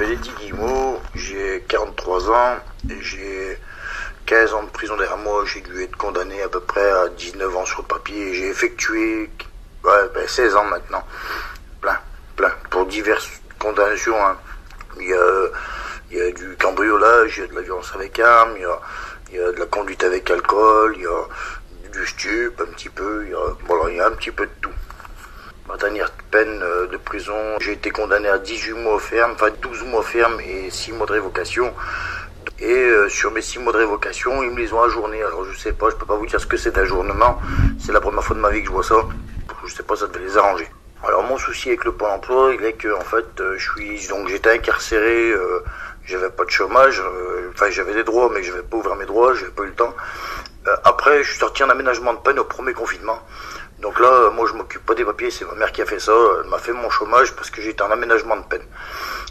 m'appelle Eddy Guillemot, j'ai 43 ans et j'ai 15 ans de prison derrière moi. J'ai dû être condamné à peu près à 19 ans sur le papier et j'ai effectué 16 ans maintenant. Plein, pour diverses condamnations. Hein. Il y a du cambriolage, il y a de la violence avec arme, il y a de la conduite avec alcool, il y a du stup un petit peu, il y a un petit peu de tout. Ma dernière peine de prison, j'ai été condamné à 18 mois ferme, enfin 12 mois ferme et 6 mois de révocation. Et sur mes 6 mois de révocation, ils me les ont ajournés. Alors je sais pas, je peux pas vous dire ce que c'est d'ajournement. C'est la première fois de ma vie que je vois ça. Je sais pas, ça devait les arranger. Alors mon souci avec le Pôle emploi, il est que en fait, j'étais incarcéré, j'avais pas de chômage, j'avais des droits, mais j'avais pas ouvert mes droits, j'avais pas eu le temps. Après, je suis sorti en aménagement de peine au premier confinement. Donc là, moi je m'occupe pas des papiers, c'est ma mère qui a fait ça, elle m'a fait mon chômage parce que j'étais en aménagement de peine.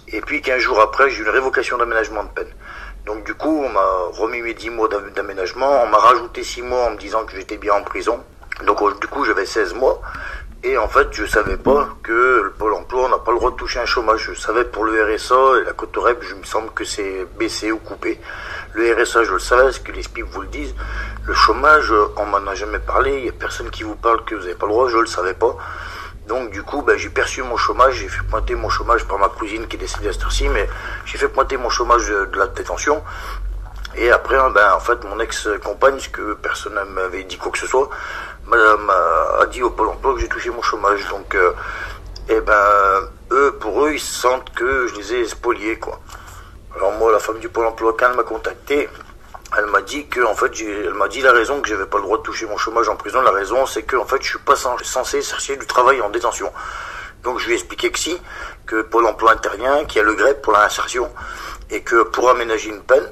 Et puis 15 jours après, j'ai eu une révocation d'aménagement de peine. Donc du coup, on m'a remis mes 10 mois d'aménagement, on m'a rajouté 6 mois en me disant que j'étais bien en prison. Donc du coup, j'avais 16 mois. Et en fait, je savais pas que le Pôle emploi, on n'a pas le droit de toucher un chômage. Je savais pour le RSA et la Cotorep, je me semble que c'est baissé ou coupé. Le RSA, je le savais, parce que les SPIP vous le disent. Le chômage, on m'en a jamais parlé. Il y a personne qui vous parle que vous n'avez pas le droit, je le savais pas. Donc du coup, j'ai perçu mon chômage, j'ai fait pointer mon chômage par ma cousine qui est décédée à cette heure-ci, mais j'ai fait pointer mon chômage de la détention. Et après, en fait, mon ex-compagne, ce que personne ne m'avait dit quoi que ce soit, a dit au Pôle emploi que j'ai touché mon chômage. Donc, pour eux, ils sentent que je les ai spoliés, quoi. Alors moi, la femme du Pôle emploi, quand elle m'a contacté, elle m'a dit que, en fait, elle m'a dit la raison que j'avais pas le droit de toucher mon chômage en prison. La raison, c'est que, en fait, je suis pas censé chercher du travail en détention. Donc, je lui ai expliqué que si, que Pôle emploi intervient, qu'il y a le GREP pour l'insertion, et que pour aménager une peine,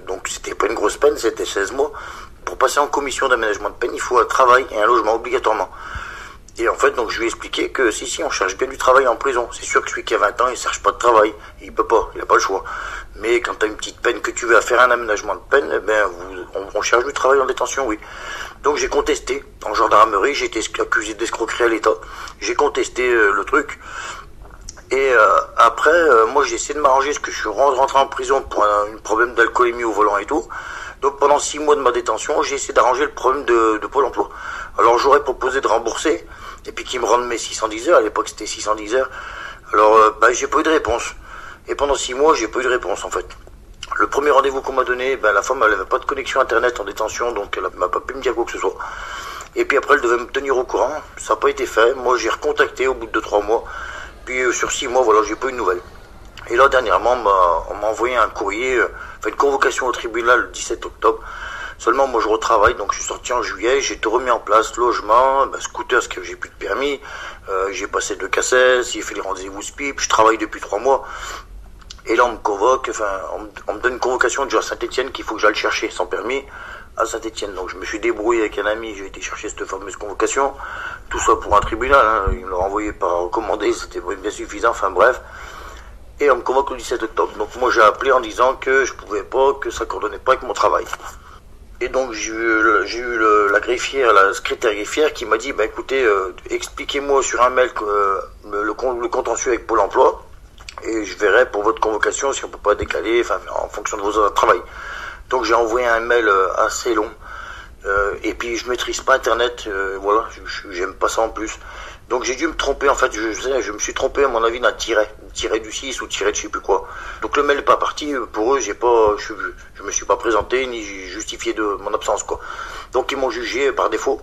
donc c'était pas une grosse peine, c'était 16 mois, pour passer en commission d'aménagement de peine, il faut un travail et un logement obligatoirement. Et en fait, donc je lui ai expliqué que si, on cherche bien du travail en prison. C'est sûr que celui qui a 20 ans, il cherche pas de travail. Il peut pas, il a pas le choix. Mais quand t'as une petite peine que tu veux faire un aménagement de peine, on cherche du travail en détention, oui. Donc j'ai contesté. En gendarmerie, j'ai été accusé d'escroquerie à l'État. J'ai contesté le truc. Et après, moi j'ai essayé de m'arranger parce que je suis rentré en prison pour un problème d'alcoolémie au volant et tout. Donc pendant 6 mois de ma détention, j'ai essayé d'arranger le problème de Pôle emploi. Alors j'aurais proposé de rembourser, et puis qu'ils me rendent mes 610 heures, à l'époque c'était 610 heures. Alors j'ai pas eu de réponse. Et pendant 6 mois, j'ai pas eu de réponse en fait. Le premier rendez-vous qu'on m'a donné, la femme elle avait pas de connexion internet en détention, donc elle m'a pas pu me dire quoi que ce soit. Et puis après elle devait me tenir au courant, ça n'a pas été fait. Moi j'ai recontacté au bout de 2-3 mois. Puis sur 6 mois, voilà, j'ai pas eu de nouvelles. Et là, dernièrement, on m'a envoyé un courrier, une convocation au tribunal le 17 octobre. Seulement, moi, je retravaille, donc je suis sorti en juillet, j'ai tout remis en place, logement, scooter, parce que j'ai plus de permis, j'ai passé 2 cassettes, j'ai fait les rendez-vous SPIP, je travaille depuis 3 mois. Et là, on me convoque, on me donne une convocation déjà à Saint-Étienne qu'il faut que j'aille chercher sans permis à Saint-Étienne. Donc je me suis débrouillé avec un ami, j'ai été chercher cette fameuse convocation. Tout ça pour un tribunal, hein. Il me l'a renvoyé par recommandé, c'était bien suffisant, enfin bref. Et on me convoque le 17 octobre. Donc moi j'ai appelé en disant que je pouvais pas, que ça coordonnait pas avec mon travail. Et donc j'ai eu la greffière, la secrétaire greffière qui m'a dit, écoutez, expliquez-moi sur un mail le contentieux avec Pôle emploi, et je verrai pour votre convocation si on peut pas décaler, en fonction de vos heures de travail. Donc j'ai envoyé un mail assez long. Et puis je maîtrise pas internet, voilà, j'aime pas ça en plus. Donc j'ai dû me tromper, en fait, je me suis trompé à mon avis d'un tiret du 6 ou tiret de je sais plus quoi. Donc le mail n'est pas parti, pour eux je me suis pas présenté ni justifié de mon absence quoi. Donc ils m'ont jugé par défaut,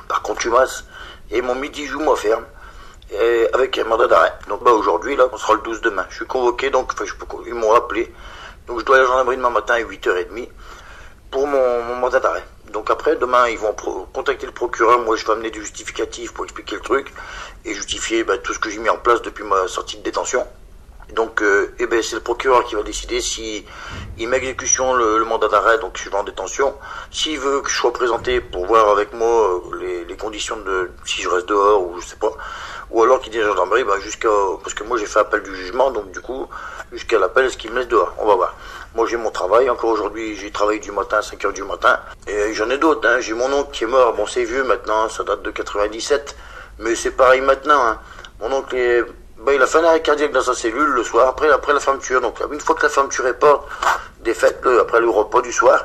par contumace, et ils m'ont mis 10 mois ferme, et avec un mandat d'arrêt. Donc aujourd'hui là, on sera le 12 demain. Je suis convoqué, donc ils m'ont appelé. Donc je dois aller à la gendarmerie demain matin à 8h30 pour mon mandat d'arrêt. Donc après, demain, ils vont contacter le procureur. Moi, je vais amener du justificatif pour expliquer le truc et justifier tout ce que j'ai mis en place depuis ma sortie de détention. Donc, c'est le procureur qui va décider si il met exécution le mandat d'arrêt, donc je vais en détention. S'il veut que je sois présenté pour voir avec moi les conditions de si je reste dehors ou je sais pas, ou alors qu'il dit à la gendarmerie, parce que moi j'ai fait appel du jugement, donc du coup, jusqu'à l'appel, est-ce qu'il me laisse dehors? On va voir. Moi j'ai mon travail, encore aujourd'hui j'ai travaillé du matin à 5h du matin, et j'en ai d'autres, hein. J'ai mon oncle qui est mort, bon c'est vieux maintenant, ça date de 97, mais c'est pareil maintenant, hein. Mon oncle Ben, il a fait un arrêt cardiaque dans sa cellule le soir, après la fermeture. Donc, une fois que la fermeture est porte des fêtes, après le repas du soir,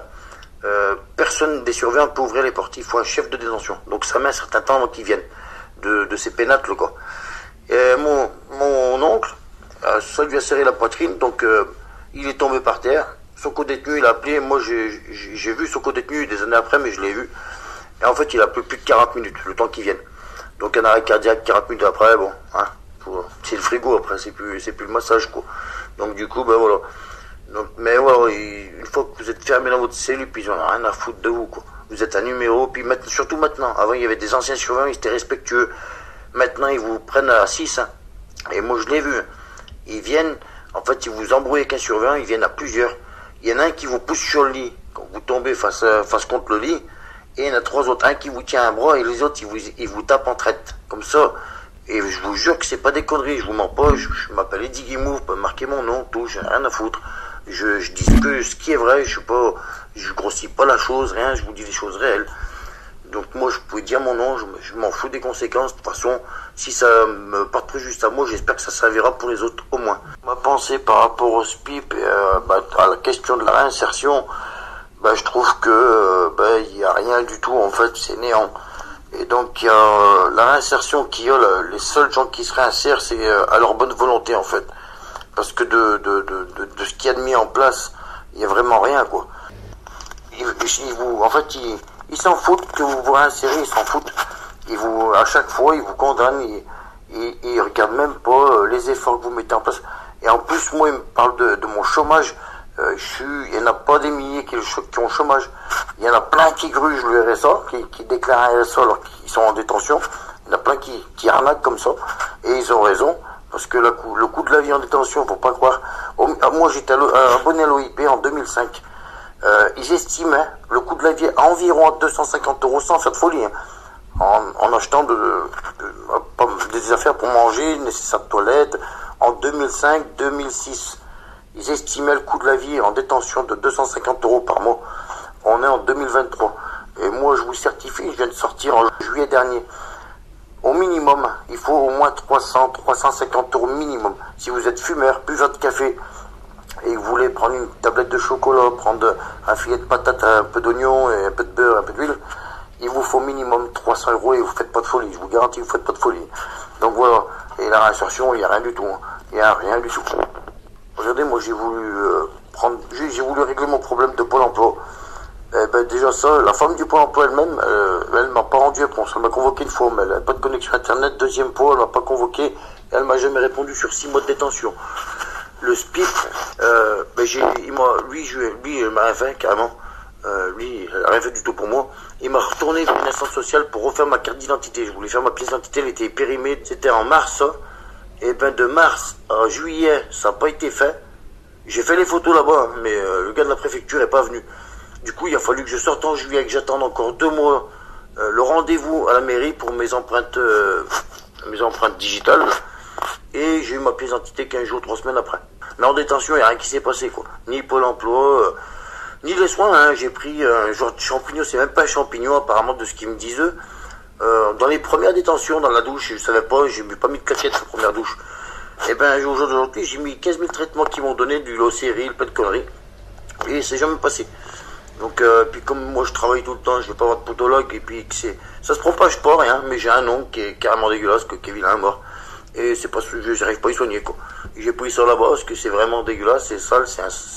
personne des surveillants ne peut ouvrir les portes. Il faut un chef de détention. Donc, ça met un certain temps avant qu'ils viennent de ces pénacles, quoi. Et mon oncle, ça lui a serré la poitrine, donc il est tombé par terre. Son co-détenu, il a appelé. Moi, j'ai vu son co-détenu des années après, mais je l'ai vu. Et en fait, il a appelé plus de 40 minutes, le temps qu'il vienne. Donc, un arrêt cardiaque, 40 minutes après, bon, hein, c'est le frigo après, c'est plus le massage, quoi. Donc, du coup, ben voilà. Donc, mais voilà, une fois que vous êtes fermé dans votre cellule, puis ils en ont rien à foutre de vous, quoi. Vous êtes un numéro, puis surtout maintenant. Avant, il y avait des anciens surveillants, ils étaient respectueux. Maintenant, ils vous prennent à 6, hein. Et moi, je l'ai vu. Ils viennent, en fait, ils vous embrouillent avec un surveillant, ils viennent à plusieurs. Il y en a un qui vous pousse sur le lit, quand vous tombez face contre le lit. Et il y en a 3 autres. Un qui vous tient un bras et les autres, ils vous tapent en traite. Comme ça. Et je vous jure que c'est pas des conneries. Je vous mens pas. Je m'appelle Eddie Guimou. Vous pouvez marquer mon nom, tout. J'ai rien à foutre. Je dis que ce qui est vrai. Je grossis pas la chose, rien. Je vous dis des choses réelles. Donc moi, je pouvais dire mon nom, je m'en fous des conséquences. De toute façon, si ça me porte préjudice à moi, j'espère que ça servira pour les autres au moins. Ma pensée par rapport au SPIP et à la question de la réinsertion, je trouve que il y a rien du tout, en fait, c'est néant. Et donc il y a la réinsertion les seuls gens qui se réinsèrent, c'est à leur bonne volonté, en fait. Parce que de ce qu'il y a de mis en place, il y a vraiment rien, quoi. Ils s'en foutent que vous vous réinsérez, ils s'en foutent. À chaque fois, ils vous condamnent, ils regardent même pas les efforts que vous mettez en place. Et en plus, moi, ils me parlent de mon chômage. Il y en a pas des milliers qui ont le chômage. Il y en a plein qui grugent le RSA, qui déclarent un RSA alors qu'ils sont en détention. Il y en a plein qui arnaquent comme ça. Et ils ont raison, parce que le coût de la vie en détention, faut pas croire. Moi, j'étais abonné à l'OIP en 2005. Ils estimaient le coût de la vie à environ 250 € sans faire de folie, hein, en achetant des affaires pour manger, nécessaires de toilette. En 2005-2006, ils estimaient le coût de la vie en détention de 250 € par mois. On est en 2023. Et moi, je vous certifie, je viens de sortir en juillet dernier. Au minimum, il faut au moins 350 € minimum. Si vous êtes fumeur, buveur de café, et vous voulez prendre une tablette de chocolat, prendre un filet de patates, un peu d'oignon, et un peu de beurre, un peu d'huile, il vous faut minimum 300 € et vous faites pas de folie. Je vous garantis, vous faites pas de folie. Donc voilà. Et la réinsertion, il n'y a rien du tout. Hein. Il n'y a rien du tout. Regardez, moi j'ai voulu régler mon problème de Pôle emploi. Déjà ça, la femme du Pôle emploi elle-même, elle m'a pas rendu réponse. Elle m'a convoqué une fois, mais elle n'a pas de connexion internet. Deuxième fois, elle m'a pas convoqué. Et elle m'a jamais répondu sur 6 mois de détention. Le SPIP, lui, il m'a rien fait, carrément. Lui, il n'a rien fait du tout pour moi. Il m'a retourné vers une instance sociale pour refaire ma carte d'identité. Je voulais faire ma pièce d'identité, elle était périmée. C'était en mars, ça. Et de mars à juillet, ça n'a pas été fait. J'ai fait les photos là-bas, mais le gars de la préfecture n'est pas venu. Du coup, il a fallu que je sorte en juillet, que j'attende encore 2 mois le rendez-vous à la mairie pour mes empreintes digitales. Et j'ai eu ma pièce d'identité 15 jours, 3 semaines après. Mais en détention, il n'y a rien qui s'est passé, quoi. Ni Pôle emploi, ni les soins, hein. J'ai pris un genre de champignon, c'est même pas un champignon, apparemment, de ce qu'ils me disent eux. Dans les premières détentions, dans la douche, je savais pas, j'ai pas mis de cachette la première douche. Et aujourd'hui, j'ai mis 15 000 traitements qu'ils m'ont donné, du locéril, pas de conneries. Et c'est jamais passé. Donc, puis comme moi je travaille tout le temps, je vais pas voir de podologue, et puis ça se propage pas, rien, mais j'ai un oncle qui est carrément dégueulasse, qui est vilain mort. Et c'est parce que j'arrive pas à y soigner, quoi. J'ai pris ça là-bas parce que c'est vraiment dégueulasse, c'est sale,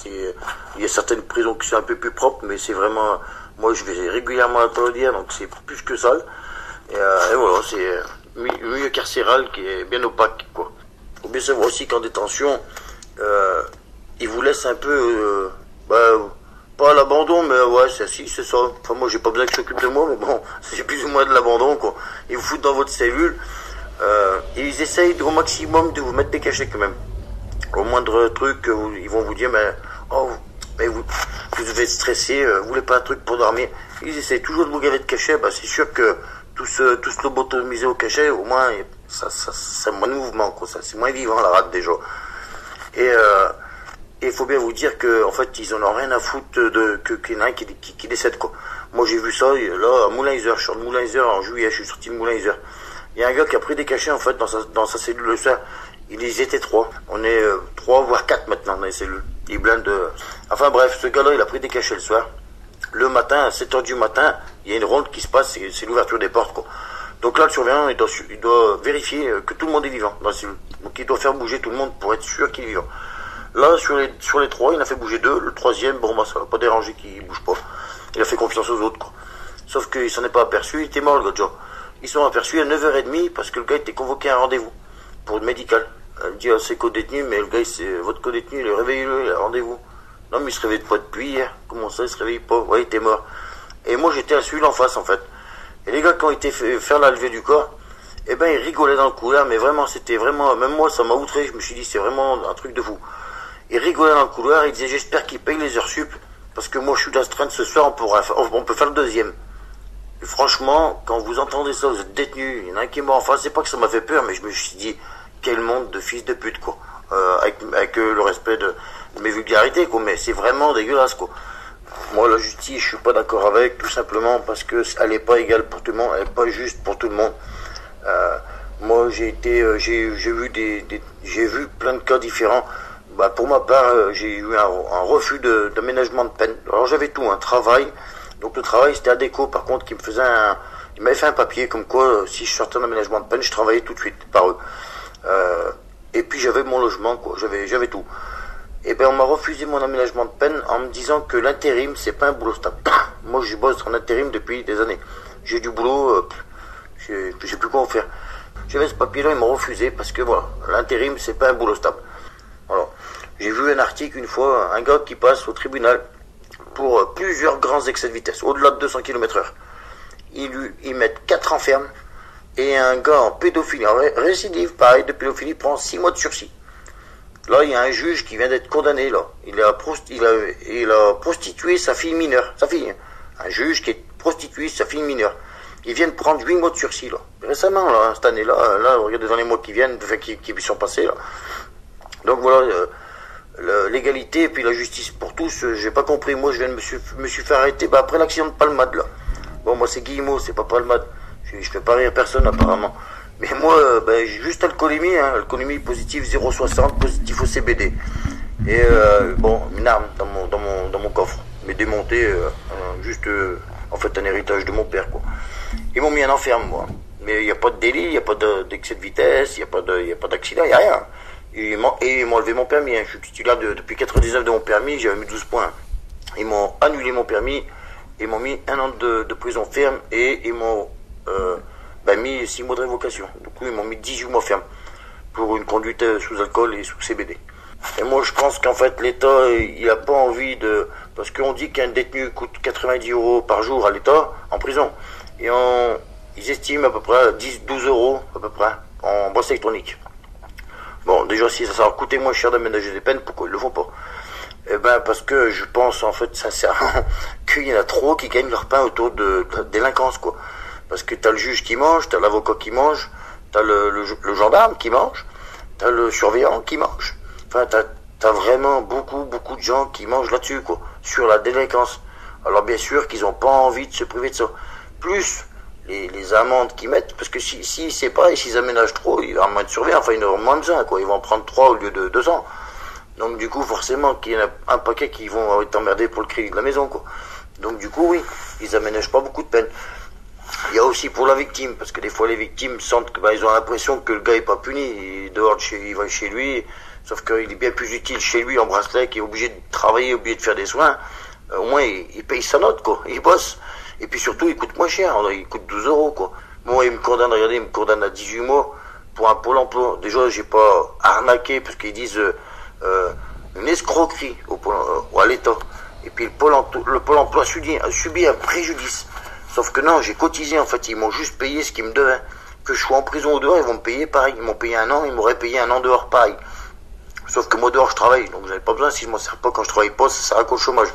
il y a certaines prisons qui sont un peu plus propres, mais c'est vraiment, moi je vais régulièrement à la Tolodière, donc c'est plus que sale. Et voilà, c'est un milieu carcéral qui est bien opaque, quoi. Faut bien savoir aussi qu'en détention, ils vous laissent un peu, pas à l'abandon, mais ouais, c'est ça. Enfin, moi j'ai pas besoin qu'ils s'occupent de moi, mais bon, c'est plus ou moins de l'abandon, quoi. Ils vous foutent dans votre cellule. Et ils essayent au maximum de vous mettre des cachets quand même. Au moindre truc, ils vont vous dire, vous devez être stressé, vous voulez pas un truc pour dormir. Ils essayent toujours de vous gaver de cachets. C'est sûr que tout se lobotomiser au cachet, au moins, c'est moins de mouvement, quoi. C'est moins vivant, la rate, déjà. Et il faut bien vous dire que, en fait, ils en ont rien à foutre qu'il y en a un qui décède, quoi. Moi, j'ai vu ça, là, à Moulin-Isère. Je suis de Moulin-Isère en juillet, je suis sorti de Moulin-Isère. Il y a un gars qui a pris des cachets, en fait, dans sa cellule le soir. Ils étaient 3. On est 3 voire 4 maintenant dans les cellules. Ils blindent. Enfin bref, ce gars-là, il a pris des cachets le soir. Le matin, à 7h du matin, il y a une ronde qui se passe, c'est l'ouverture des portes, quoi. Donc là, le surveillant, il doit vérifier que tout le monde est vivant dans la cellule. Donc il doit faire bouger tout le monde pour être sûr qu'il est vivant. Là, sur les 3, il en a fait bouger 2. Le troisième, bon, bah, ça va pas déranger qu'il bouge pas. Il a fait confiance aux autres, quoi. Sauf qu'il s'en est pas aperçu, il était mort, le gars, déjà. Ils sont aperçus à 9h30 parce que le gars était convoqué à un rendez-vous pour le médical. Elle dit à ses co-détenus, mais le gars, c'est votre co-détenu, il est réveillé-le, il a rendez-vous. Non, mais il se réveille pas depuis hier. Comment ça, il se réveille pas? Ouais, il était mort. Et moi, j'étais à celui en face, en fait. Et les gars, quand ils étaient faire la levée du corps, eh ben, ils rigolaient dans le couloir, mais vraiment, c'était vraiment, même moi, ça m'a outré. Je me suis dit, c'est vraiment un truc de fou. Ils rigolaient dans le couloir, ils disaient, j'espère qu'ils payent les heures sup, parce que moi, je suis d'astreinte ce soir, on peut faire le deuxième. Et franchement, quand vous entendez ça, vous êtes détenu, il y en a un qui est mort en face, c'est pas que ça m'a fait peur, mais je me suis dit, quel monde de fils de pute, quoi. Avec le respect de mes vulgarités, quoi, mais c'est vraiment dégueulasse, quoi. Moi, la justice, je suis pas d'accord avec, tout simplement parce que elle est pas égale pour tout le monde, elle est pas juste pour tout le monde. Moi, j'ai vu plein de cas différents. Bah, pour ma part, j'ai eu un refus d'aménagement de peine. Alors, j'avais tout, un travail. Donc, le travail, c'était ADECO, par contre, il m'avait fait un papier comme quoi, si je sortais d'aménagement de peine, je travaillais tout de suite par eux. Et puis, j'avais mon logement, quoi, j'avais tout. Et ben on m'a refusé mon aménagement de peine en me disant que l'intérim c'est pas un boulot stable. Moi je bosse en intérim depuis des années. J'ai du boulot, j'ai plus quoi en faire. J'avais ce papier là, ils m'ont refusé parce que voilà, l'intérim c'est pas un boulot stable. Alors, j'ai vu un article une fois, un gars qui passe au tribunal pour plusieurs grands excès de vitesse, au-delà de 200 km/h. Ils mettent 4 ans ferme et un gars en pédophilie, en récidive, pareil, de pédophilie, prend 6 mois de sursis. Là, il y a un juge qui vient d'être condamné, là. Il a prostitué sa fille mineure. Sa fille. Un juge qui a prostitué sa fille mineure. Il vient de prendre 8 mois de sursis, là. Récemment, là, cette année-là, regardez dans les mois qui viennent, enfin, qui sont passés, là. Donc voilà, l'égalité et puis la justice pour tous, j'ai pas compris. Moi, je viens de me suis fait arrêter, après l'accident de Palmade, là. Bon, moi, c'est Guillemot, c'est pas Palmade. Je fais pas rire personne, apparemment. Mais moi, j'ai juste alcoolémie, alcoolémie positive 0,60, positif au CBD. Et une arme dans mon coffre, mais démontée, en fait un héritage de mon père, quoi. Ils m'ont mis en enferme, moi. Mais il n'y a pas de délit, il n'y a pas d'excès de vitesse, il n'y a pas d'accident, il n'y a rien. Et ils m'ont enlevé mon permis, Je suis titulaire depuis 99 de mon permis, j'avais mis 12 points. Ils m'ont annulé mon permis, ils m'ont mis 1 an de prison ferme et ils m'ont mis 6 mois de révocation. Du coup, ils m'ont mis 18 mois ferme pour une conduite sous alcool et sous CBD. Et moi, je pense qu'en fait, l'État, il a pas envie de... Parce qu'on dit qu'un détenu coûte 90 € par jour à l'État, en prison. Et ils estiment à peu près 12 € à peu près, en brosse électronique. Bon, déjà, si ça leur coûtait moins cher d'aménager des peines, pourquoi ils le font pas? Eh ben, parce que je pense, en fait, sincèrement, qu'il y en a trop qui gagnent leur pain autour de la délinquance, quoi. Parce que t'as le juge qui mange, t'as l'avocat qui mange, t'as le gendarme qui mange, t'as le surveillant qui mange. Enfin, t'as vraiment beaucoup de gens qui mangent là-dessus, quoi, sur la délinquance. Alors bien sûr qu'ils ont pas envie de se priver de ça. Plus les amendes qu'ils mettent, parce que si c'est pas, et s'ils aménagent trop, il y aura moins de surveillants, enfin ils auront moins besoin, quoi. Ils vont en prendre 3 au lieu de 200. Donc du coup, forcément, qu'il y en a un paquet qui vont être emmerdés pour le crédit de la maison, quoi. Donc du coup, oui, ils aménagent pas beaucoup de peine. Il y a aussi pour la victime, parce que des fois les victimes sentent que ils ont l'impression que le gars est pas puni, il va chez lui, sauf qu'il est bien plus utile chez lui en bracelet, qui est obligé de travailler, obligé de faire des soins. Au moins il paye sa note, quoi, il bosse. Et puis surtout il coûte moins cher, il coûte 12 €, quoi. Moi il me condamne à 18 mois pour un pôle emploi. Déjà j'ai pas arnaqué, parce qu'ils disent une escroquerie à l'État. Et puis le pôle emploi subit un préjudice. Sauf que non, j'ai cotisé, en fait, ils m'ont juste payé ce qu'ils me devaient. Que je sois en prison ou dehors, ils vont me payer pareil. Ils m'ont payé 1 an, ils m'auraient payé 1 an dehors pareil. Sauf que moi dehors je travaille, donc j'avais pas besoin, si je m'en sers pas quand je travaille pas, ça sert à quoi le chômage.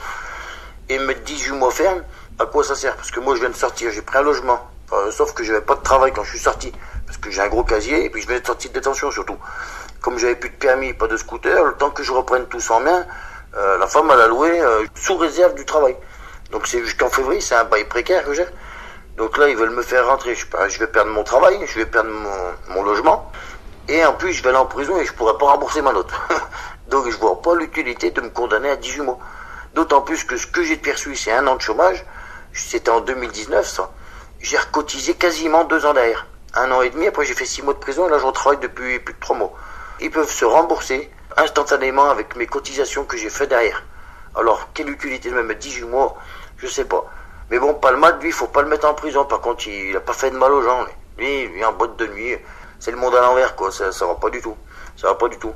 Et me mettre 18 mois ferme, à quoi ça sert? Parce que moi je viens de sortir, j'ai pris un logement. Sauf que j'avais pas de travail quand je suis sorti. Parce que j'ai un gros casier, et puis je venais de sortir de détention surtout. Comme j'avais plus de permis, pas de scooter, le temps que je reprenne tout en main, la femme elle a loué sous réserve du travail. Donc c'est jusqu'en février, c'est un bail précaire que j'ai. Donc là, ils veulent me faire rentrer. Je vais perdre mon travail, je vais perdre mon logement. Et en plus, je vais aller en prison et je pourrais pas rembourser ma note. Donc, je vois pas l'utilité de me condamner à 18 mois. D'autant plus que ce que j'ai perçu, c'est 1 an de chômage. C'était en 2019, ça. J'ai recotisé quasiment 2 ans derrière. 1 an et demi, après j'ai fait 6 mois de prison et là, je retravaille depuis plus de 3 mois. Ils peuvent se rembourser instantanément avec mes cotisations que j'ai fait derrière. Alors, quelle utilité de me mettre 18 mois, je sais pas. Mais bon, Palmade, lui, faut pas le mettre en prison. Par contre, il a pas fait de mal aux gens. Lui en boîte de nuit, c'est le monde à l'envers, quoi. Ça va pas du tout. Ça va pas du tout.